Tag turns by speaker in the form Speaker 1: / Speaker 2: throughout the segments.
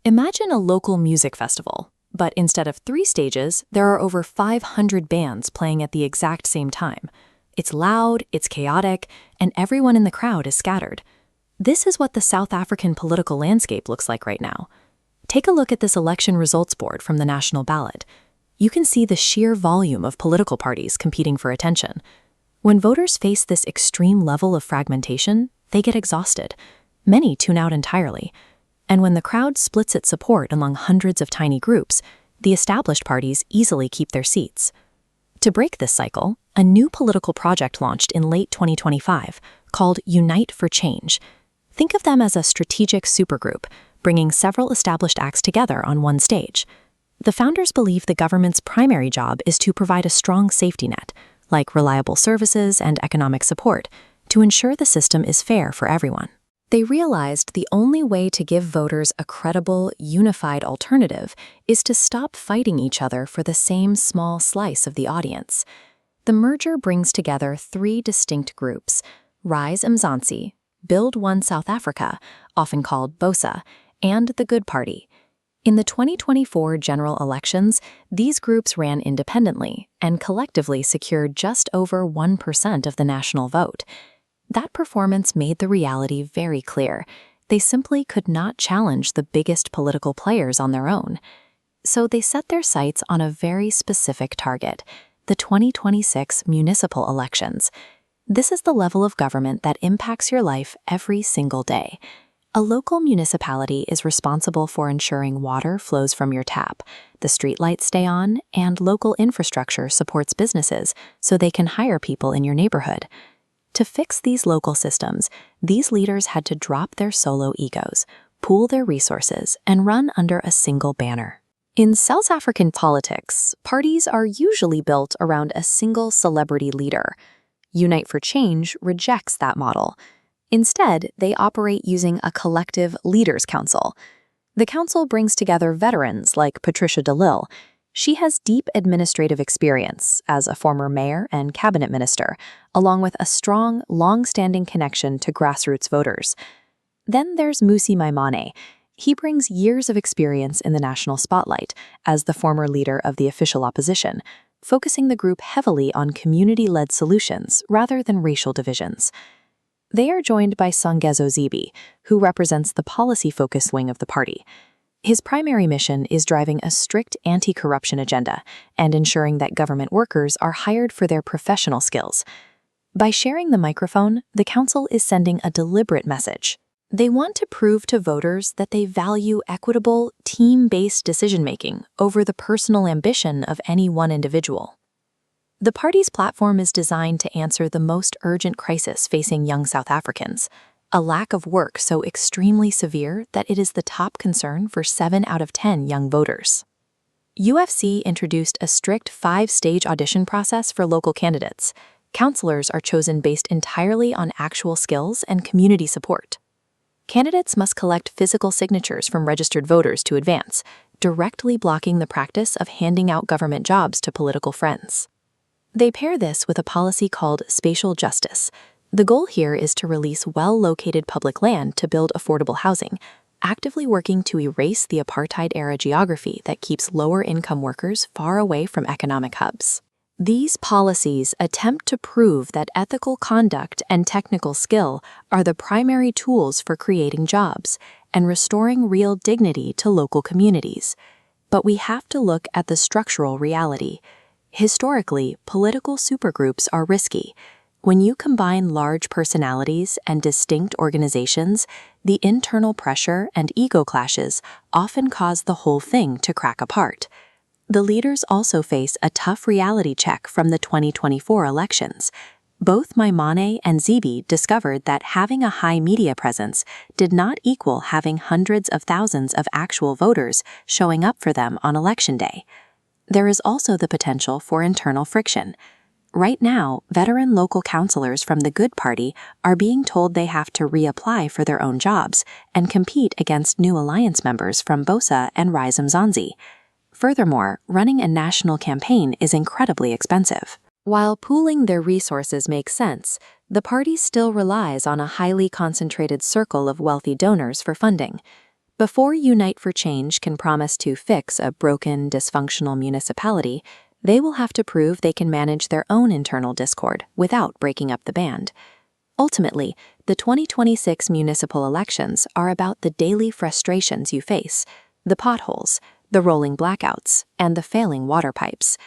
Speaker 1: Imagine a local music festival, but instead of 3 stages, there are over 500 bands playing at the exact same time. It's loud, it's chaotic, and everyone in the crowd is scattered. This is what the South African political landscape looks like right now. Take a look at this election results board from the national ballot. You can see the sheer volume of political parties competing for attention. When voters face this extreme level of fragmentation, they get exhausted. Many tune out entirely. And when the crowd splits its support among hundreds of tiny groups, the established parties easily keep their seats. To break this cycle, a new political project launched in late 2025 called Unite for Change. Think of them as a strategic supergroup, bringing several established acts together on one stage. The founders believe the government's primary job is to provide a strong safety net, like reliable services and economic support, to ensure the system is fair for everyone. They realized the only way to give voters a credible, unified alternative is to stop fighting each other for the same small slice of the audience. The merger brings together 3 distinct groups: Rise Mzansi, Build One South Africa, often called BOSA, and the Good Party. In the 2024 general elections, these groups ran independently and collectively secured just over 1% of the national vote. That performance made the reality very clear. They simply could not challenge the biggest political players on their own. So they set their sights on a very specific target: the 2026 municipal elections. This is the level of government that impacts your life every single day. A local municipality is responsible for ensuring water flows from your tap, the streetlights stay on, and local infrastructure supports businesses so they can hire people in your neighborhood. To fix these local systems, these leaders had to drop their solo egos, pool their resources, and run under a single banner. In South African politics, parties are usually built around a single celebrity leader. Unite for Change rejects that model. Instead, they operate using a collective leaders' council. The council brings together veterans like Patricia de Lille. She has deep administrative experience as a former mayor and cabinet minister, along with a strong, long-standing connection to grassroots voters. Then there's Mmusi Maimane. He brings years of experience in the national spotlight as the former leader of the official opposition, focusing the group heavily on community-led solutions rather than racial divisions. They are joined by Songezo Zibi, who represents the policy-focused wing of the party. His primary mission is driving a strict anti-corruption agenda and ensuring that government workers are hired for their professional skills. By sharing the microphone, the council is sending a deliberate message. They want to prove to voters that they value equitable, team-based decision-making over the personal ambition of any one individual. The party's platform is designed to answer the most urgent crisis facing young South Africans: a lack of work so extremely severe that it is the top concern for 7 out of 10 young voters. UFC introduced a strict 5-stage audition process for local candidates. Counselors are chosen based entirely on actual skills and community support. Candidates must collect physical signatures from registered voters to advance, directly blocking the practice of handing out government jobs to political friends. They pair this with a policy called spatial justice. The goal here is to release well-located public land to build affordable housing, actively working to erase the apartheid-era geography that keeps lower-income workers far away from economic hubs. These policies attempt to prove that ethical conduct and technical skill are the primary tools for creating jobs and restoring real dignity to local communities. But we have to look at the structural reality. Historically, political supergroups are risky. When you combine large personalities and distinct organizations, the internal pressure and ego clashes often cause the whole thing to crack apart. The leaders also face a tough reality check from the 2024 elections. Both Maimane and Zibi discovered that having a high media presence did not equal having hundreds of thousands of actual voters showing up for them on election day. There is also the potential for internal friction. Right now, veteran local councillors from the Good Party are being told they have to reapply for their own jobs and compete against new alliance members from BOSA and Rise Mzansi. Furthermore, running a national campaign is incredibly expensive. While pooling their resources makes sense, the party still relies on a highly concentrated circle of wealthy donors for funding. Before Unite for Change can promise to fix a broken, dysfunctional municipality, they will have to prove they can manage their own internal discord without breaking up the band. Ultimately, the 2026 municipal elections are about the daily frustrations you face, the potholes, the rolling blackouts, and the failing water pipes.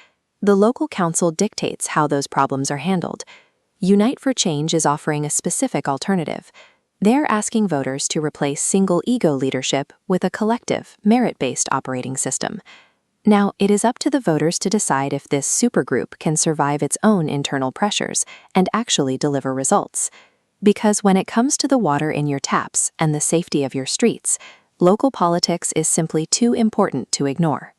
Speaker 1: The local council dictates how those problems are handled. Unite for Change is offering a specific alternative. They're asking voters to replace single-ego leadership with a collective, merit-based operating system. Now, it is up to the voters to decide if this supergroup can survive its own internal pressures and actually deliver results. Because when it comes to the water in your taps and the safety of your streets, local politics is simply too important to ignore.